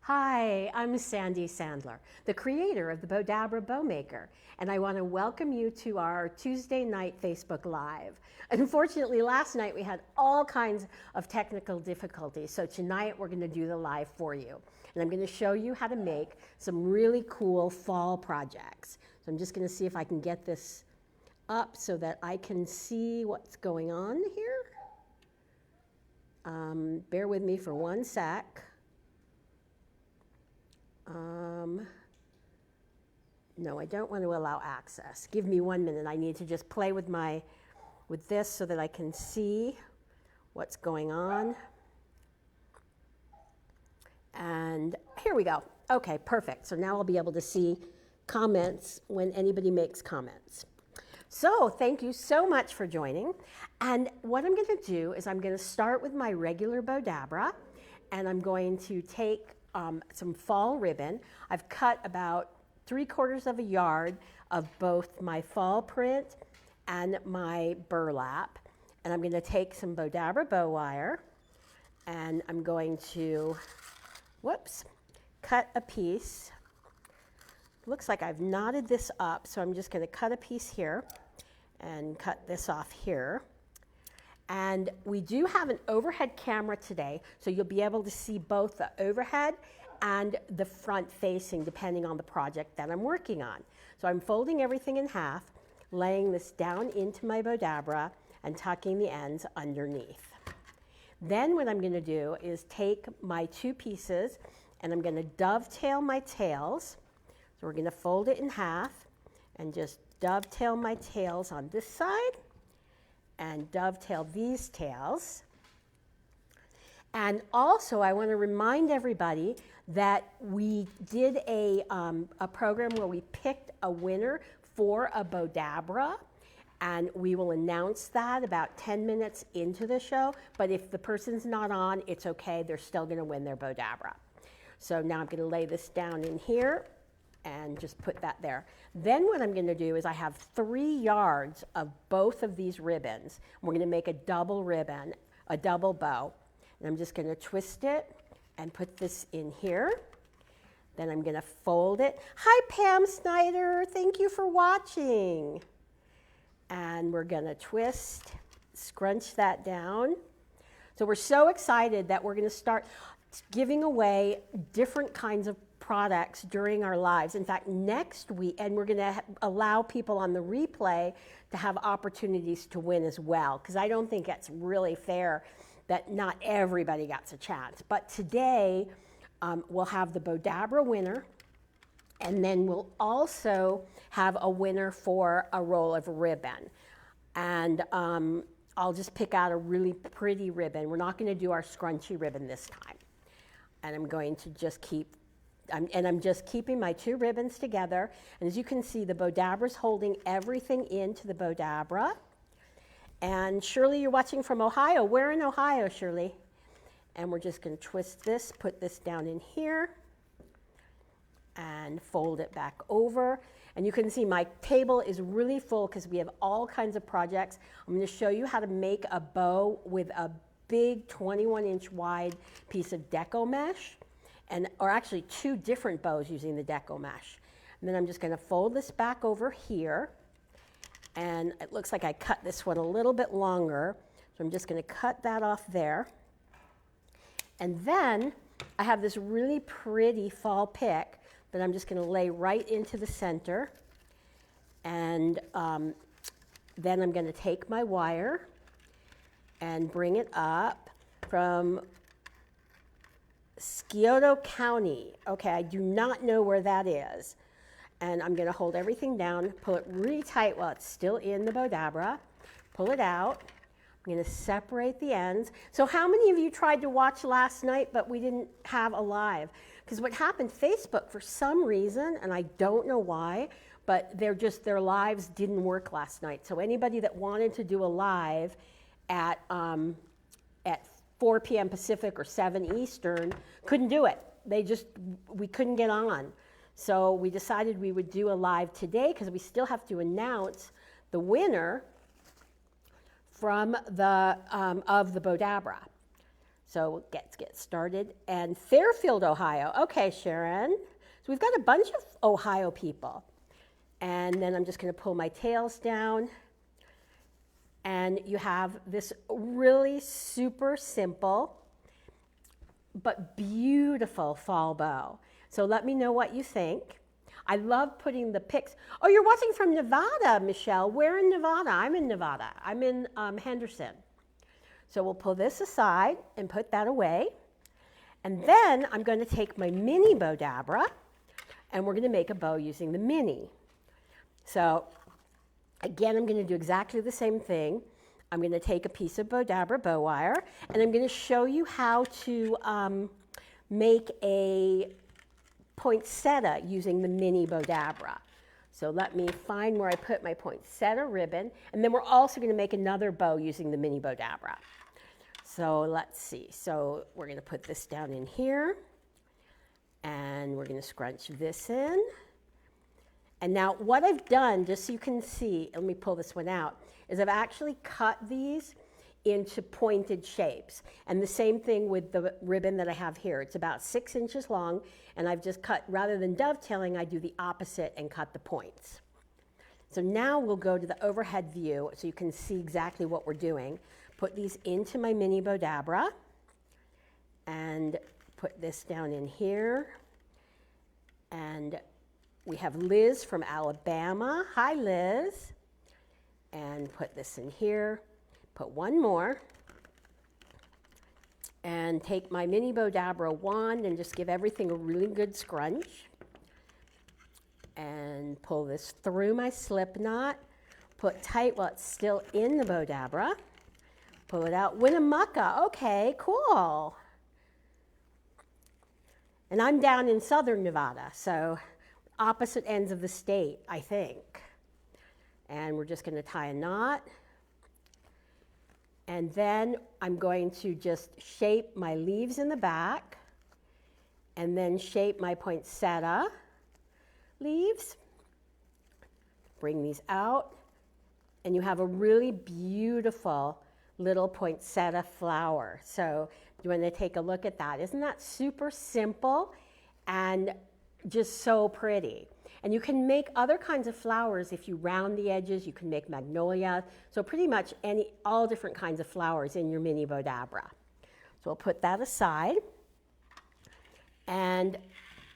Hi, I'm Sandy Sandler, the creator of the Bowdabra Bowmaker, and I want to welcome you to our Tuesday night Facebook Live. Unfortunately, last night we had all kinds of technical difficulties, so tonight we're going to do the live for you. And I'm going to show you how to make some really cool fall projects. So I'm just going to see if I can get this up so that I can see what's going on here. Bear with me for one sec. No, I don't want to allow access. Give me 1 minute. I need to just play with this so that I can see what's going on. And here we go. Okay, perfect. So now I'll be able to see comments when anybody makes comments. So thank you so much for joining. And what I'm going to do is I'm going to start with my regular Bowdabra, and I'm going to take some fall ribbon. I've cut about 3/4 yard of both my fall print and my burlap. And I'm going to take some Bowdabra bow wire, and I'm going to, cut a piece. Looks like I've knotted this up, so I'm just going to cut a piece here and cut this off here. And we do have an overhead camera today, so you'll be able to see both the overhead and the front facing depending on the project that I'm working on. So I'm folding everything in half, laying this down into my Bowdabra and tucking the ends underneath. Then what I'm going to do is take my two pieces and I'm going to dovetail my tails. So we're going to fold it in half and just dovetail my tails on this side and dovetail these tails. And also I want to remind everybody that we did a program where we picked a winner for a Bowdabra, and we will announce that about 10 minutes into the show. But if the person's not on, it's okay. They're still going to win their Bowdabra. So now I'm going to lay this down in here and just put that there. Then what I'm going to do is I have 3 yards of both of these ribbons. We're going to make a double ribbon, a double bow. And I'm just going to twist it and put this in here. Then I'm going to fold it. Hi, Pam Snyder. Thank you for watching. And we're going to twist, scrunch that down. So we're so excited that we're going to start giving away different kinds of products during our lives. In fact, next week, and we're going to allow people on the replay to have opportunities to win as well, because I don't think it's really fair that not everybody gets a chance. But today, we'll have the Bowdabra winner, and then we'll also have a winner for a roll of ribbon. And I'll just pick out a really pretty ribbon. We're not going to do our scrunchy ribbon this time. And I'm going to just I'm just keeping my 2 ribbons together. And as you can see, the Bowdabra's holding everything into the Bowdabra. And Shirley, you're watching from Ohio. Where in Ohio, Shirley? And we're just going to twist this, put this down in here, and fold it back over. And you can see my table is really full because we have all kinds of projects. I'm going to show you how to make a bow with a big 21-inch wide piece of Deco mesh, or actually 2 different bows using the Deco mesh. And then I'm just going to fold this back over here. And it looks like I cut this one a little bit longer, so I'm just going to cut that off there. And then I have this really pretty fall pick that I'm just going to lay right into the center. And then I'm going to take my wire and bring it up from Scioto County. Okay, I do not know where that is. And I'm going to hold everything down, pull it really tight while it's still in the Bowdabra, pull it out. I'm going to separate the ends. So how many of you tried to watch last night, but we didn't have a live? Because what happened, Facebook, for some reason, and I don't know why, but their lives didn't work last night. So anybody that wanted to do a live at 4 p.m. Pacific or 7 Eastern couldn't do it. We couldn't get on. So we decided we would do a live today because we still have to announce the winner from of the Bowdabra. So let's get started. And Fairfield, Ohio. Okay, Sharon. So we've got a bunch of Ohio people. And then I'm just going to pull my tails down. And you have this really super simple but beautiful fall bow. So let me know what you think. I love putting the pics. Oh, you're watching from Nevada, Michelle. Where in Nevada? I'm in Nevada. I'm in Henderson. So we'll pull this aside and put that away. And then I'm going to take my mini Bowdabra, and we're going to make a bow using the mini. So again, I'm going to do exactly the same thing. I'm going to take a piece of Bowdabra bow wire, and I'm going to show you how to make a poinsettia using the mini Bowdabra. So let me find where I put my poinsettia ribbon, and then we're also going to make another bow using the mini Bowdabra. So let's see. So we're going to put this down in here, and we're going to scrunch this in. And now what I've done, just so you can see, let me pull this one out, is I've actually cut these into pointed shapes. And the same thing with the ribbon that I have here. It's about 6 inches long, and I've just cut, rather than dovetailing, I do the opposite and cut the points. So now we'll go to the overhead view so you can see exactly what we're doing. Put these into my mini Bowdabra, and put this down in here. And we have Liz from Alabama. Hi, Liz. And put this in here. Put one more. And take my mini Bowdabra wand and just give everything a really good scrunch. And pull this through my slip knot. Put tight while it's still in the Bowdabra. Pull it out. Winnemucca. Okay, cool. And I'm down in southern Nevada, so opposite ends of the state, I think. And we're just going to tie a knot. And then I'm going to just shape my leaves in the back, and then shape my poinsettia leaves. Bring these out, and you have a really beautiful little poinsettia flower. So you want to take a look at that. Isn't that super simple and just so pretty? And you can make other kinds of flowers if you round the edges. You can make magnolia. So pretty much all different kinds of flowers in your mini Bowdabra. So we'll put that aside. And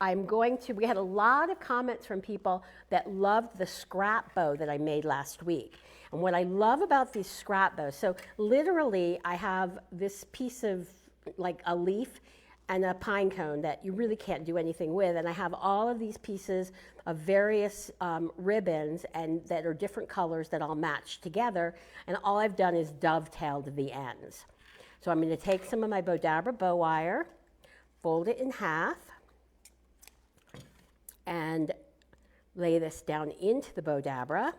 we had a lot of comments from people that loved the scrap bow that I made last week. And what I love about these scrap bows, so literally I have this piece of like a leaf and a pine cone that you really can't do anything with. And I have all of these pieces of various ribbons and that are different colors that all match together. And all I've done is dovetailed the ends. So I'm going to take some of my Bowdabra bow wire, fold it in half, and lay this down into the Bowdabra.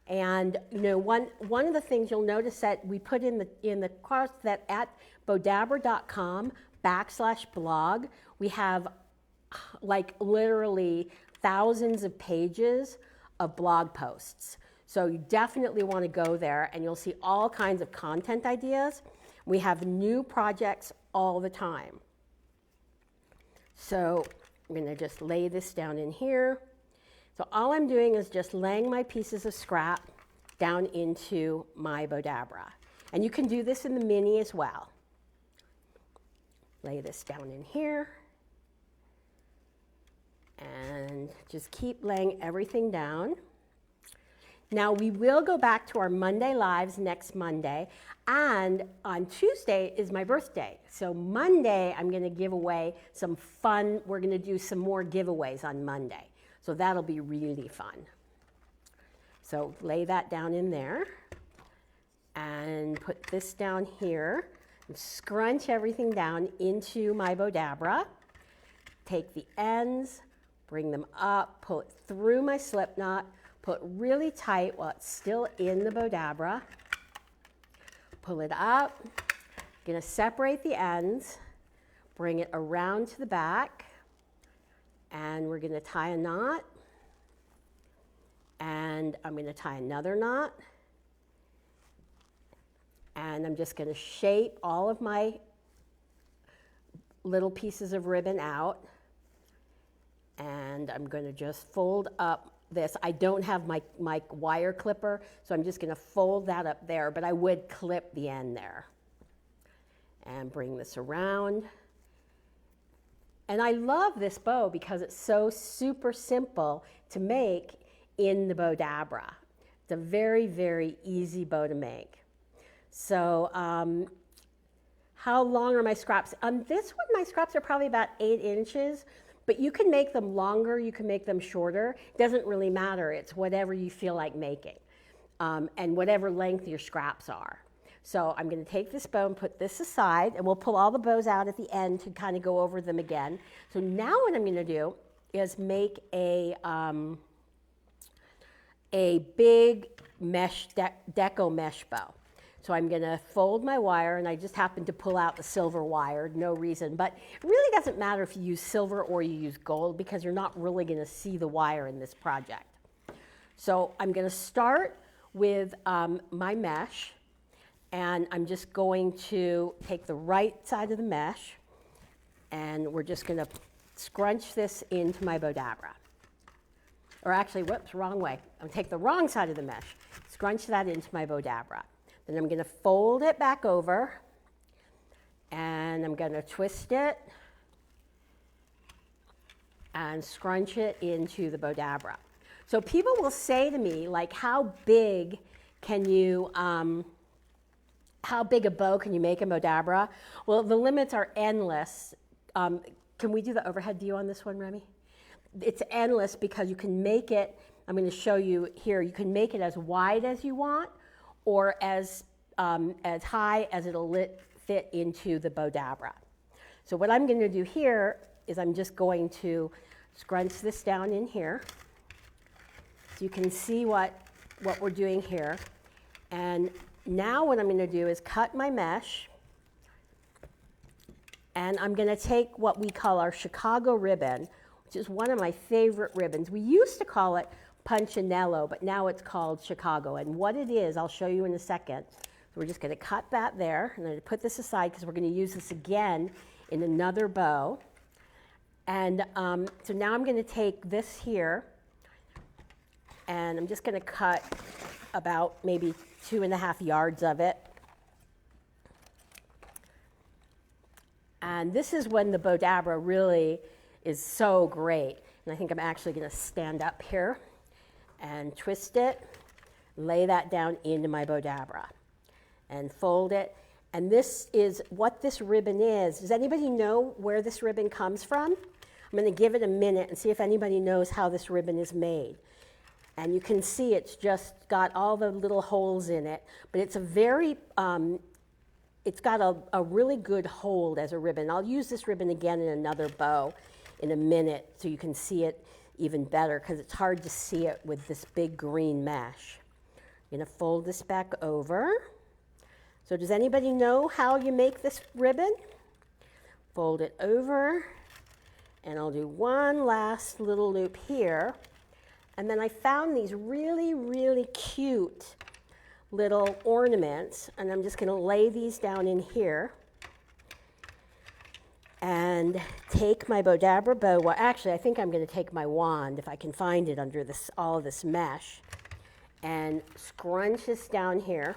And you know, one of the things you'll notice that we put in the course that at bowdabra.com/blog, we have like literally thousands of pages of blog posts. So you definitely want to go there, and you'll see all kinds of content ideas. We have new projects all the time. So I'm going to just lay this down in here. So all I'm doing is just laying my pieces of scrap down into my Bowdabra. And you can do this in the mini as well. Lay this down in here. And just keep laying everything down. Now we will go back to our Monday lives next Monday. And on Tuesday is my birthday. So Monday I'm going to give away some fun. We're going to do some more giveaways on Monday. So that'll be really fun. So lay that down in there and put this down here and scrunch everything down into my Bowdabra. Take the ends, bring them up, pull it through my slip knot, pull it really tight while it's still in the Bowdabra. Pull it up, gonna separate the ends, bring it around to the back, and we're going to tie a knot, and I'm going to tie another knot, And I'm just going to shape all of my little pieces of ribbon out. And I'm going to just fold up this. I don't have my wire clipper, so I'm just going to fold that up there, but I would clip the end there. And bring this around. And I love this bow because it's so super simple to make in the Bowdabra. It's a very, very easy bow to make. So how long are my scraps? This one, my scraps are probably about 8 inches, but you can make them longer, you can make them shorter. It doesn't really matter. It's whatever you feel like making and whatever length your scraps are. So I'm going to take this bow and put this aside, and we'll pull all the bows out at the end to kind of go over them again. So now what I'm going to do is make a big mesh, Deco mesh bow. So I'm going to fold my wire, and I just happen to pull out the silver wire, no reason. But it really doesn't matter if you use silver or you use gold because you're not really going to see the wire in this project. So I'm going to start with my mesh. And I'm just going to take the right side of the mesh, and we're just going to scrunch this into my Bowdabra. Or actually, whoops, wrong way. I'm going to take the wrong side of the mesh, scrunch that into my Bowdabra. Then I'm going to fold it back over, and I'm going to twist it and scrunch it into the Bowdabra. So people will say to me, like, how big can you... how big a bow can you make in Bowdabra? Well, the limits are endless. Can we do the overhead view on this one, Remy? It's endless because you can make it, I'm going to show you here, you can make it as wide as you want or as high as it'll fit into the Bowdabra. So what I'm going to do here is I'm just going to scrunch this down in here. So you can see what we're doing here. And now what I'm going to do is cut my mesh, and I'm going to take what we call our Chicago ribbon, which is one of my favorite ribbons. We used to call it Punchinello, but now it's called Chicago. And what it is, I'll show you in a second. So we're just going to cut that there, and I'm going to put this aside because we're going to use this again in another bow. And so now I'm going to take this here, and I'm just going to cut about maybe 2.5 yards of it. And this is when the Bowdabra really is so great. And I think I'm actually going to stand up here and twist it, lay that down into my Bowdabra, and fold it. And this is what this ribbon is. Does anybody know where this ribbon comes from? I'm going to give it a minute and see if anybody knows how this ribbon is made. And you can see it's just got all the little holes in it, but it's a very, it's got a really good hold as a ribbon. I'll use this ribbon again in another bow in a minute so you can see it even better because it's hard to see it with this big green mesh. I'm going to fold this back over. So does anybody know how you make this ribbon? Fold it over, and I'll do one last little loop here. And then I found these really, really cute little ornaments, and I'm just going to lay these down in here and take my Bowdabra bow. Well, actually, I think I'm going to take my wand, if I can find it under this, all of this mesh, and scrunch this down here.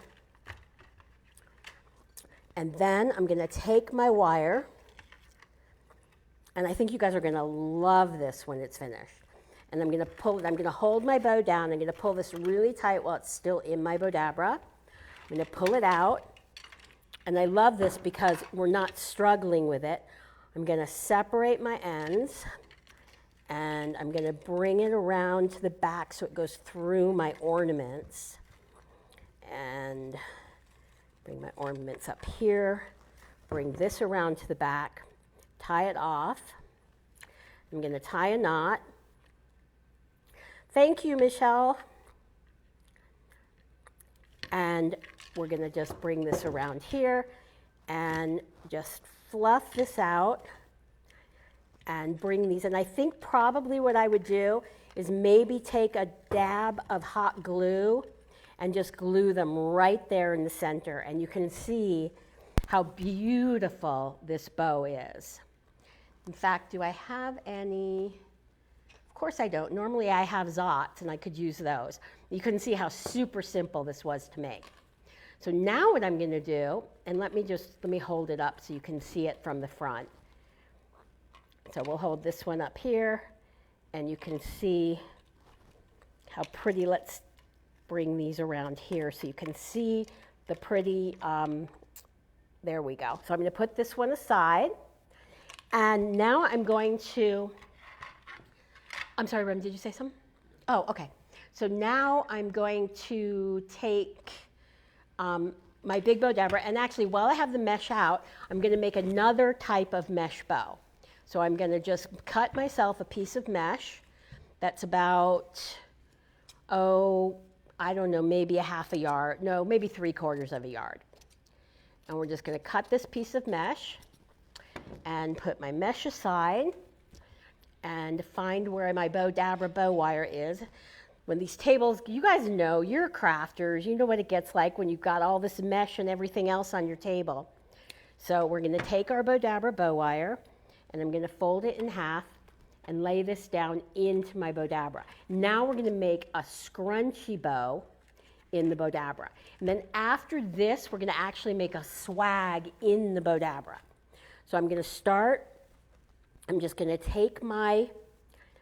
And then I'm going to take my wire, and I think you guys are going to love this when it's finished. And I'm going to pull it, I'm going to hold my bow down. I'm going to pull this really tight while it's still in my Bowdabra. I'm going to pull it out. And I love this because we're not struggling with it. I'm going to separate my ends, and I'm going to bring it around to the back so it goes through my ornaments. And bring my ornaments up here, bring this around to the back, tie it off. I'm going to tie a knot. Thank you, Michelle. And we're going to just bring this around here and just fluff this out and bring these. And I think probably what I would do is maybe take a dab of hot glue and just glue them right there in the center. And you can see how beautiful this bow is. In fact, do I have any? Of course I don't. Normally I have Zots and I could use those. You can see how super simple this was to make. So now what I'm going to do, and let me hold it up so you can see it from the front. So we'll hold this one up here, and you can see how pretty. Let's bring these around here so you can see the pretty, there we go. So I'm going to put this one aside, and now I'm going to, I'm sorry, Rem, did you say something? Oh, okay. So now I'm going to take my big Bowdabra, and actually while I have the mesh out, I'm going to make another type of mesh bow. So I'm going to just cut myself a piece of mesh that's about, oh, I don't know, maybe a half a yard, no, maybe 3/4 of a yard. And we're just going to cut this piece of mesh and put my mesh aside and find where my Bowdabra bow wire is. When these tables, you guys know, you're crafters, you know what it gets like when you've got all this mesh and everything else on your table. So we're going to take our Bowdabra bow wire, and I'm going to fold it in half and lay this down into my Bowdabra. Now we're going to make a scrunchy bow in the Bowdabra. And then after this, we're going to actually make a swag in the Bowdabra. So I'm going to start, I'm just going to take my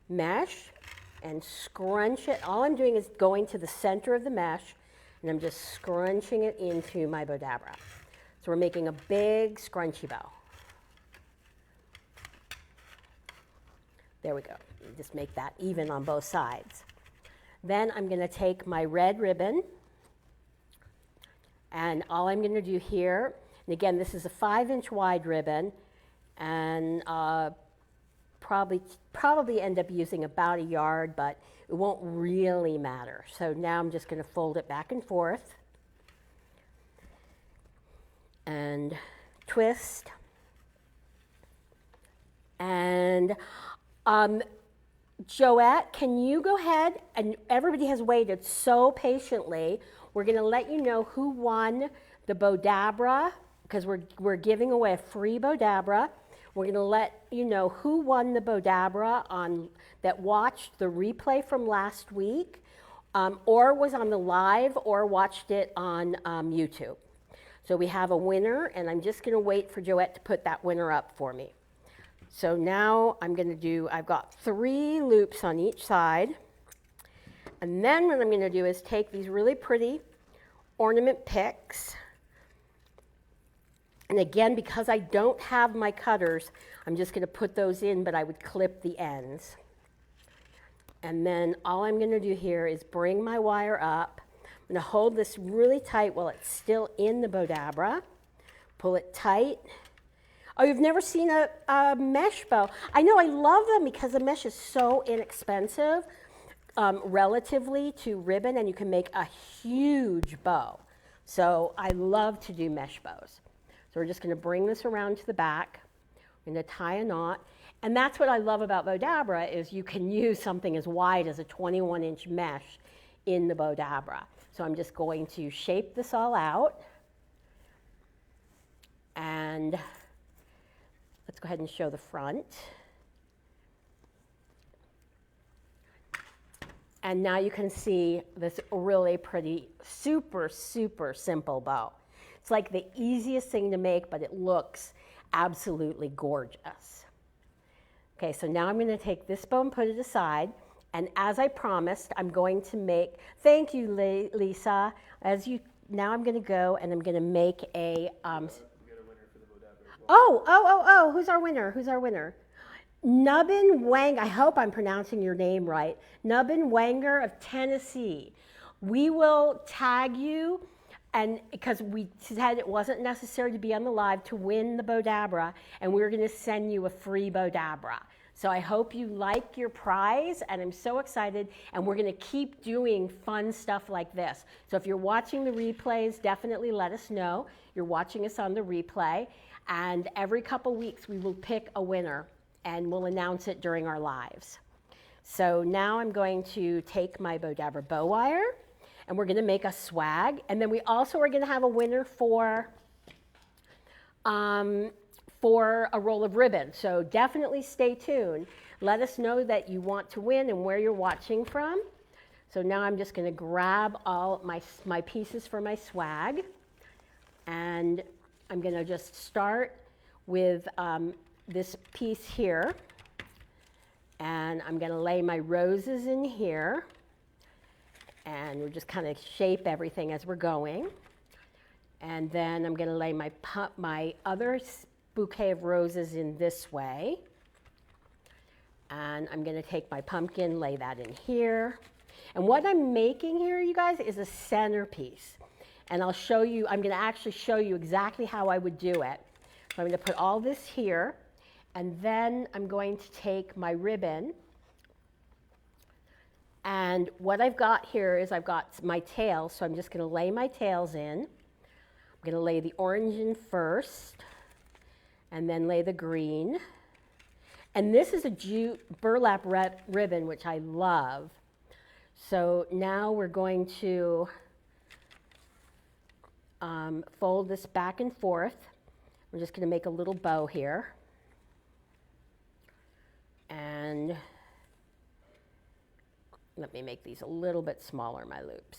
mesh and scrunch it. All I'm doing is going to the center of the mesh, and I'm just scrunching it into my Bowdabra. So we're making a big scrunchy bow. There we go. Just make that even on both sides. Then I'm going to take my red ribbon, and all I'm going to do here, and again, this is a 5-inch wide ribbon, and probably end up using about a yard, but it won't really matter. So now I'm just going to fold it back and forth and twist. And Joette, can you go ahead, and everybody has waited so patiently. We're going to let you know who won the Bowdabra, because we're giving away a free Bowdabra. We're going to let you know who won the Bowdabra that watched the replay from last week, or was on the live, or watched it on YouTube. So we have a winner, and I'm just going to wait for Joette to put that winner up for me. So now I've got 3 loops on each side. And then what I'm going to do is take these really pretty ornament picks. And again, because I don't have my cutters, I'm just going to put those in, but I would clip the ends. And then all I'm going to do here is bring my wire up. I'm going to hold this really tight while it's still in the Bowdabra. Pull it tight. Oh, you've never seen a mesh bow? I know, I love them because the mesh is so inexpensive relatively to ribbon, and you can make a huge bow. So I love to do mesh bows. So we're just going to bring this around to the back. We're going to tie a knot. And that's what I love about Bowdabra, is you can use something as wide as a 21-inch mesh in the Bowdabra. So I'm just going to shape this all out. And let's go ahead and show the front. And now you can see this really pretty, super, super simple bow. It's like the easiest thing to make, but it looks absolutely gorgeous. Okay, so now I'm going to take this bow and put it aside. And as I promised, I'm going to make, thank you, Lisa. Now I'm going to go and I'm going to make a, We got a winner for the Bowdabra as well. Who's our winner? Who's our winner? Nubbin Wang, I hope I'm pronouncing your name right. Nubbin Wanger of Tennessee. We will tag you, and because we said it wasn't necessary to be on the live to win the Bowdabra, and we're going to send you a free Bowdabra. So I hope you like your prize, and I'm so excited, and we're going to keep doing fun stuff like this. So if you're watching the replays, definitely let us know you're watching us on the replay, and every couple weeks we will pick a winner, and we'll announce it during our lives. So now I'm going to take my Bowdabra bow wire, and we're going to make a swag. And then we also are going to have a winner for a roll of ribbon. So definitely stay tuned. Let us know that you want to win and where you're watching from. So now I'm just going to grab all my pieces for my swag, and I'm going to just start with this piece here, and I'm going to lay my roses in here, and we'll just kind of shape everything as we're going. And then I'm going to lay my other bouquet of roses in this way, and I'm going to take my pumpkin, lay that in here. And what I'm making here, you guys, is a centerpiece. And I'll show you, I'm going to actually show you exactly how I would do it. So I'm going to put all this here, and then I'm going to take my ribbon. And what I've got here is I've got my tails, so I'm just going to lay my tails in. I'm going to lay the orange in first, and then lay the green. And this is a burlap ribbon, which I love. So now we're going to fold this back and forth. I'm just going to make a little bow here. And let me make these a little bit smaller, my loops.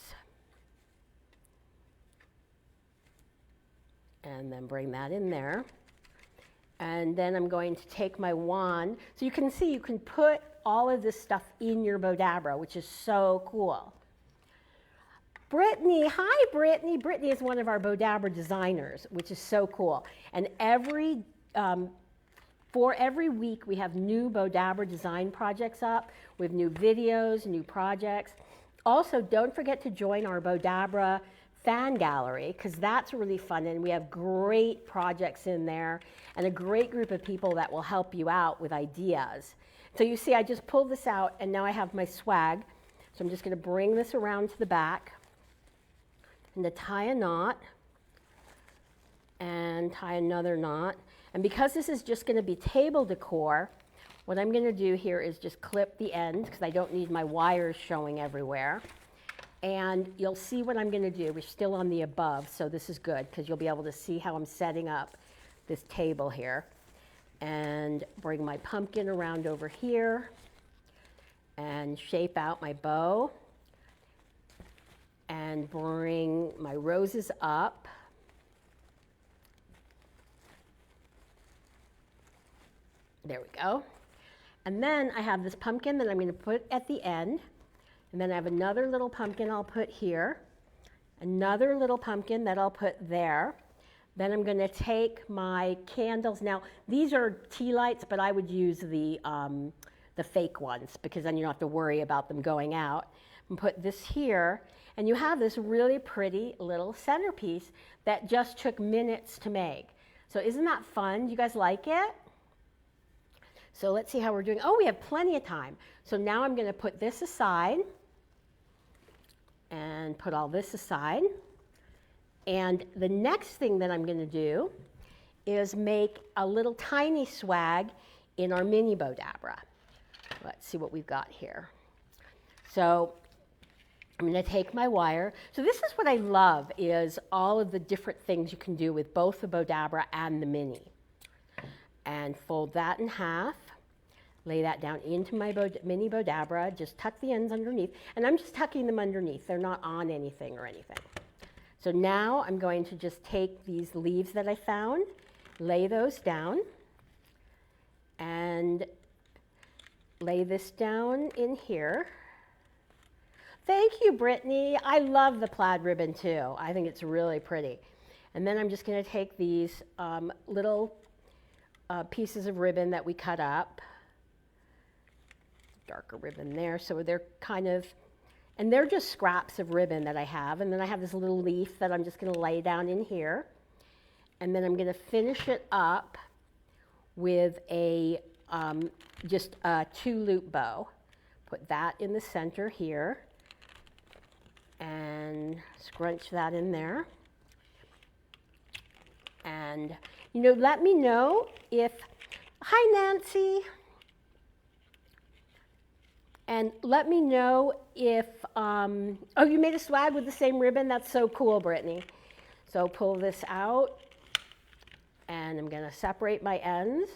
And then bring that in there. And then I'm going to take my wand. So you can see you can put all of this stuff in your Bowdabra, which is so cool. Brittany, hi Brittany. Brittany is one of our Bowdabra designers, which is so cool. And for every week we have new Bowdabra design projects up with new videos, new projects. Also, don't forget to join our Bowdabra fan gallery, because that's really fun, and we have great projects in there and a great group of people that will help you out with ideas. So you see, I just pulled this out, and now I have my swag. So I'm just going to bring this around to the back and to tie a knot and tie another knot. And because this is just going to be table decor, what I'm going to do here is just clip the ends, because I don't need my wires showing everywhere. And you'll see what I'm going to do. We're still on the above, so this is good, because you'll be able to see how I'm setting up this table here. And bring my pumpkin around over here and shape out my bow. And bring my roses up. There we go. And then I have this pumpkin that I'm going to put at the end. And then I have another little pumpkin I'll put here, another little pumpkin that I'll put there. Then I'm going to take my candles. Now, these are tea lights, but I would use the fake ones, because then you don't have to worry about them going out. And put this here, and you have this really pretty little centerpiece that just took minutes to make. So isn't that fun? Do you guys like it? So let's see how we're doing. Oh, we have plenty of time. So now I'm going to put this aside. And put all this aside. And the next thing that I'm going to do is make a little tiny swag in our mini Bowdabra. Let's see what we've got here. So I'm going to take my wire. So this is what I love, is all of the different things you can do with both the Bowdabra and the mini. And fold that in half. Lay that down into my mini Bowdabra, just tuck the ends underneath, and I'm just tucking them underneath. They're not on anything or anything. So now I'm going to just take these leaves that I found, lay those down, and lay this down in here. Thank you, Brittany. I love the plaid ribbon too. I think it's really pretty. And then I'm just going to take these little pieces of ribbon that we cut up. Darker ribbon there, so they're kind of, and they're just scraps of ribbon that I have. And then I have this little leaf that I'm just going to lay down in here. And then I'm going to finish it up with a just a 2-loop bow. Put that in the center here and scrunch that in there. And, you know, let me know if, hi Nancy. And let me know if, oh, you made a swag with the same ribbon? That's so cool, Brittany. So pull this out, and I'm gonna separate my ends,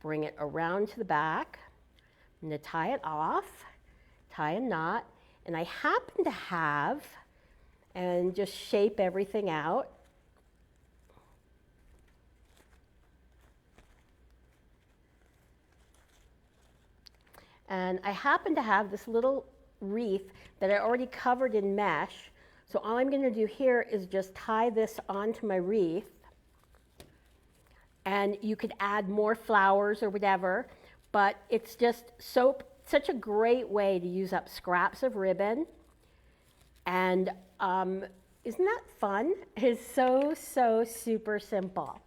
bring it around to the back. I'm gonna tie it off, tie a knot, and I happen to have, and just shape everything out. And I happen to have this little wreath that I already covered in mesh. So all I'm going to do here is just tie this onto my wreath. And you could add more flowers or whatever, but it's just such a great way to use up scraps of ribbon. And isn't that fun? It's so super simple.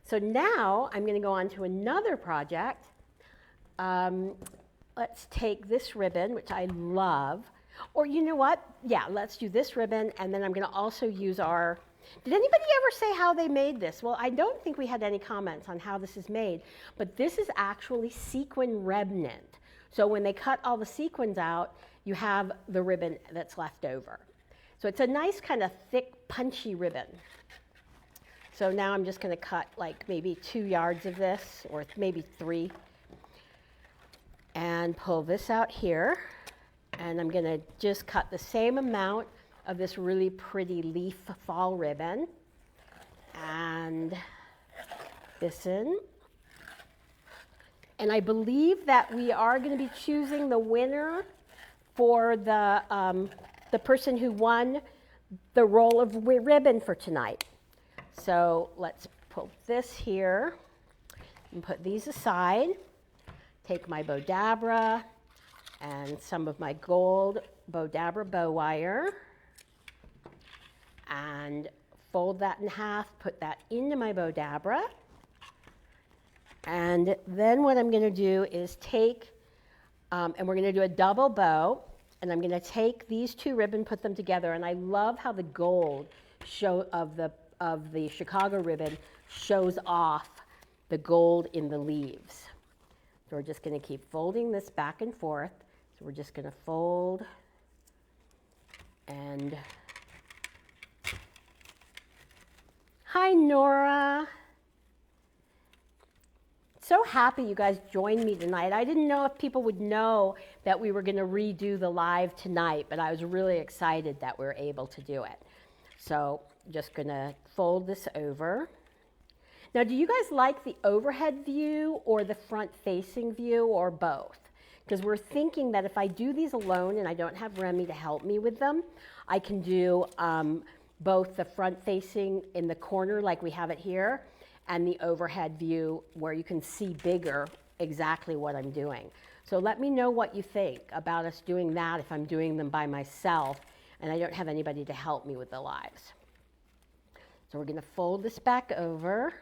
So now I'm going to go on to another project. Let's take this ribbon, which I love, or you know what? Yeah, let's do this ribbon, and then I'm going to also use our, did anybody ever say how they made this? Well, I don't think we had any comments on how this is made, but this is actually sequin remnant. So when they cut all the sequins out, you have the ribbon that's left over. So it's a nice kind of thick, punchy ribbon. So now I'm just going to cut like maybe 2 yards of this, or maybe 3. And pull this out here, and I'm going to just cut the same amount of this really pretty leaf fall ribbon, and this in. And I believe that we are going to be choosing the winner for the person who won the roll of ribbon for tonight. So let's pull this here and put these aside. Take my Bowdabra and some of my gold Bowdabra bow wire and fold that in half, put that into my Bowdabra. And then what I'm going to do is take, and we're going to do a double bow, and I'm going to take these 2 ribbon, put them together, and I love how the gold of the Chicago ribbon shows off the gold in the leaves. So we're just going to keep folding this back and forth. So we're just going to fold and, hi Nora. So happy you guys joined me tonight. I didn't know if people would know that we were going to redo the live tonight, but I was really excited that we were able to do it. So just going to fold this over. Now, do you guys like the overhead view or the front-facing view or both? Because we're thinking that if I do these alone and I don't have Remy to help me with them, I can do both the front-facing in the corner like we have it here and the overhead view where you can see bigger exactly what I'm doing. So let me know what you think about us doing that if I'm doing them by myself and I don't have anybody to help me with the lives. So we're going to fold this back over.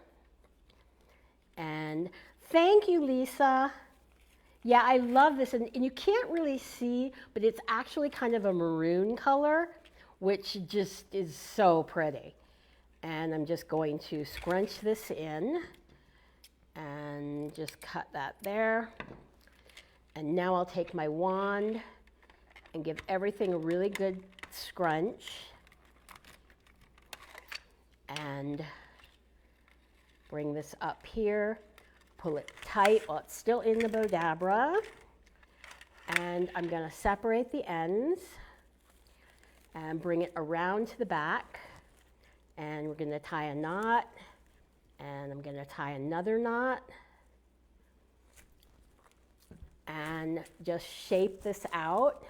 And thank you, Lisa. Yeah, I love this. And you can't really see, but it's actually kind of a maroon color, which just is so pretty. And I'm just going to scrunch this in and just cut that there. And now I'll take my wand and give everything a really good scrunch. And bring this up here, pull it tight while it's still in the Bowdabra. And I'm going to separate the ends and bring it around to the back. And we're going to tie a knot. And I'm going to tie another knot. And just shape this out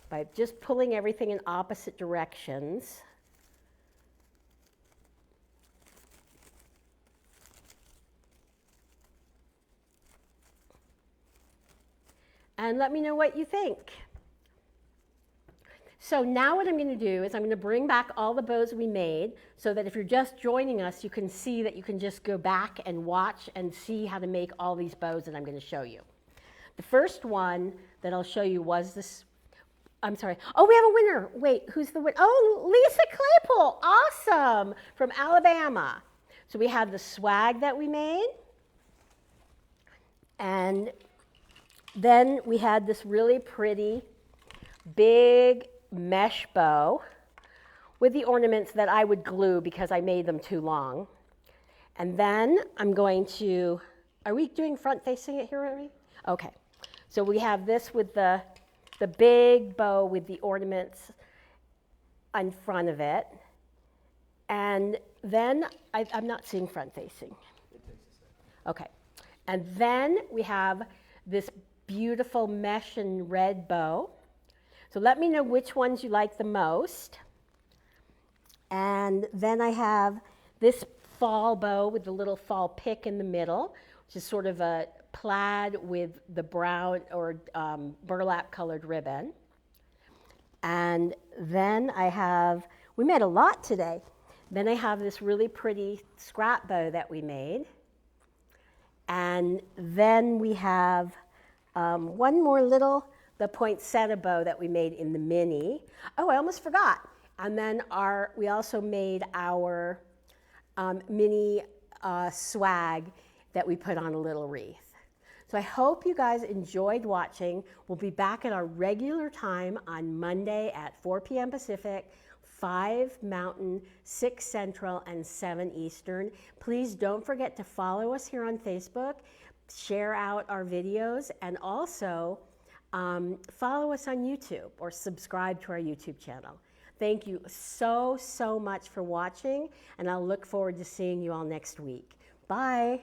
by just pulling everything in opposite directions. And let me know what you think. So now what I'm going to do is I'm going to bring back all the bows we made so that if you're just joining us, you can see that you can just go back and watch and see how to make all these bows that I'm going to show you. The first one that I'll show you was this, I'm sorry. Oh, we have a winner. Wait, who's the winner? Oh, Lisa Claypool. Awesome. From Alabama. So we have the swag that we made. And then we had this really pretty big mesh bow with the ornaments that I would glue because I made them too long. And then I'm going to, are we doing front facing it here already? Okay. So we have this with the big bow with the ornaments in front of it. And then, I'm not seeing front facing. Okay. And then we have this beautiful mesh and red bow. So let me know which ones you like the most. And then I have this fall bow with the little fall pick in the middle, which is sort of a plaid with the brown or burlap colored ribbon. And then I have, we made a lot today. Then I have this really pretty scrap bow that we made. And then we have one more little, the poinsettia bow that we made in the mini. Oh, I almost forgot. And then we also made our mini swag that we put on a little wreath. So I hope you guys enjoyed watching. We'll be back at our regular time on Monday at 4 p.m. Pacific, 5 Mountain, 6 Central, and 7 Eastern. Please don't forget to follow us here on Facebook, share out our videos, and also follow us on YouTube or subscribe to our YouTube channel. Thank you so much for watching, and I'll look forward to seeing you all next week. Bye.